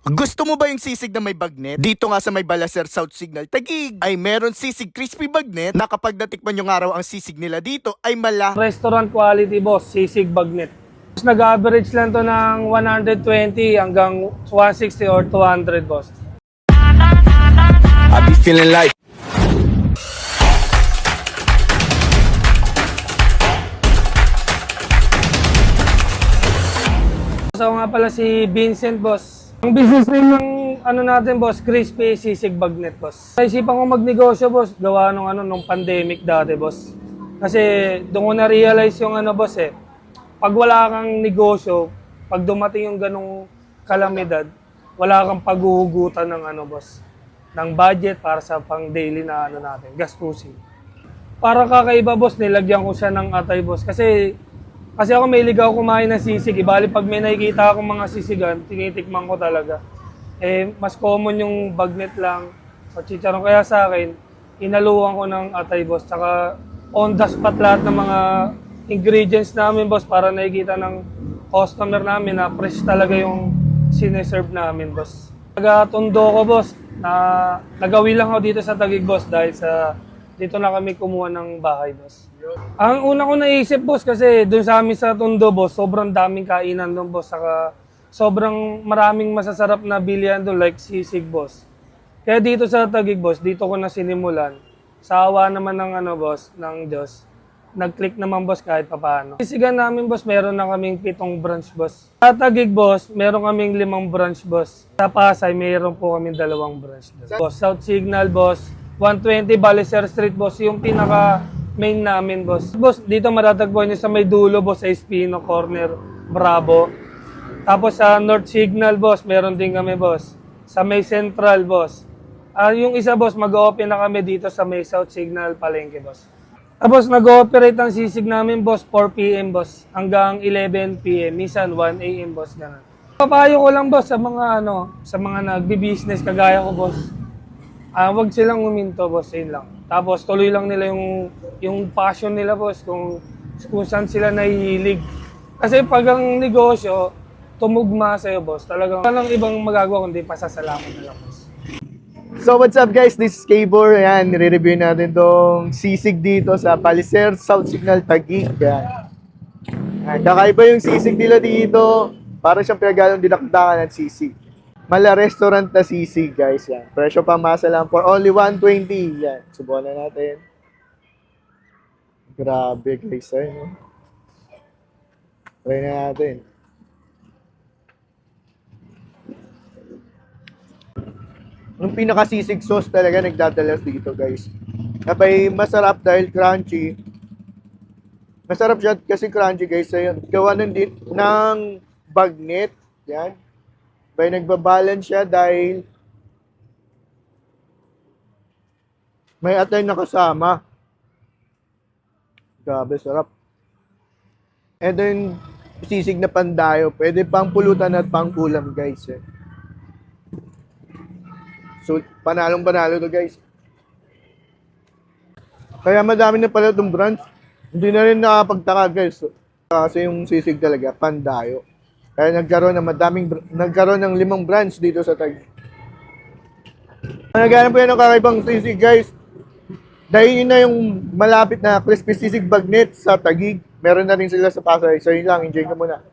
Gusto mo ba yung sisig na may bagnet? Dito nga sa may Balacer South Signal, Taguig, ay meron sisig crispy bagnet na kapag natikman yung araw ang sisig nila dito ay Restaurant quality, boss, sisig bagnet. Nag-average lang to ng 120 hanggang 160 or 200, boss. I be feeling like So nga pala si Vincent, boss. Ang business name ng natin, boss, crispy sisig bagnet, boss. Naisipan ko magnegosyo, boss, gawa nung pandemic dati, boss. Kasi doon ko na-realize yung boss pag wala kang negosyo, pag dumating yung ganong kalamidad, wala kang paghuhugutan ng boss, ng budget para sa pang daily na natin, gastusin. Para kakaiba, boss, nilagyan ko siya ng atay, boss. Kasi ako may ligaw kumain ng sisig. Bali pag may nakikita akong mga sisigan, tinitikman ko talaga. Mas common yung bagnet lang o chicharon. Kaya sa akin, inaluan ko ng atay, boss. Tsaka on the spot lahat ng mga ingredients namin, boss, para nakikita ng customer namin na fresh talaga yung sineserve namin, boss. Taga-Tondo ko, boss, na nagawi lang ako dito sa Taguig, boss, dahil dito na kami kumuha ng bahay, boss. Ang una ko naisip, boss, kasi doon sa amin sa Tondo, boss, sobrang daming kainan doon, boss. Saka sobrang maraming masasarap na bilihan doon, like sisig, boss. Kaya dito sa Taguig, boss, dito ko na sinimulan. Sa awa naman ng boss, ng Diyos. Nag-click naman, boss, kahit papaano. Sisigan namin, boss, meron na kaming 7 branch, boss. Sa Taguig, boss, meron kaming 5 branch, boss. Sa Pasay, meron po kaming 2 branch, boss. South Signal, boss. 120 Balacer Street, boss. Yung pinaka main namin, boss. Boss, dito matatagpuan nyo sa may dulo, boss, sa Espino Corner, Bravo. Tapos sa North Signal, boss, meron din kami, boss. Sa may Central, boss. Yung isa, boss, mag-open na kami dito sa may South Signal, Palengke, boss. Tapos nag-ooperate ang sisig namin, boss, 4 p.m., boss, hanggang 11 p.m., minsan 1 a.m., boss, ganun. Papayo ko lang, boss, sa mga nagbi-business kagaya ko, boss. Wag silang uminto, boss, yun lang. Tapos tuloy lang nila yung passion nila, boss, kung saan sila nahihilig. Kasi pag ang negosyo, tumugma sa'yo, boss, talagang walang ibang magagawa kundi pasasalamat na lang, boss. So what's up, guys? This is K-Bor. Ayan, nire-review natin tong sisig dito sa Balacer South Signal, Taguig. Ayan, kakaiba yung sisig nila dito. Parang siyang pinagalong dinakdakan at sisig. Mala restaurant na sisig, guys. Yan. Presyo pamasa lang for only 120. Yan. Subukan na natin. Grabe, guys. Ayun. Try na natin. Yung pinaka-sisig sauce talaga nagdadalas dito, guys. Kapay masarap dahil crunchy. Masarap siya kasi crunchy, guys. Ayun. Gawa ng bagnet. Yan. Bay nagbabalance siya dahil may atay na kasama. Grabe, sarap. And then, sisig na pandayo. Pwede pang pulutan at pang ulam, guys. So, panalong-panalo to, guys. Kaya madami na pala itong branch. Hindi na rin nakapagtaka, guys. Kasi yung sisig talaga, pandayo. Kaya nagkaroon ng 5 branch dito sa Taguig. Naghanap po yan ng kakaibang sisig, guys. Dahil yun na yung malapit na crispy sisig bagnet sa Taguig. Meron na rin sila sa Pasay. So yun lang, enjoy ka muna.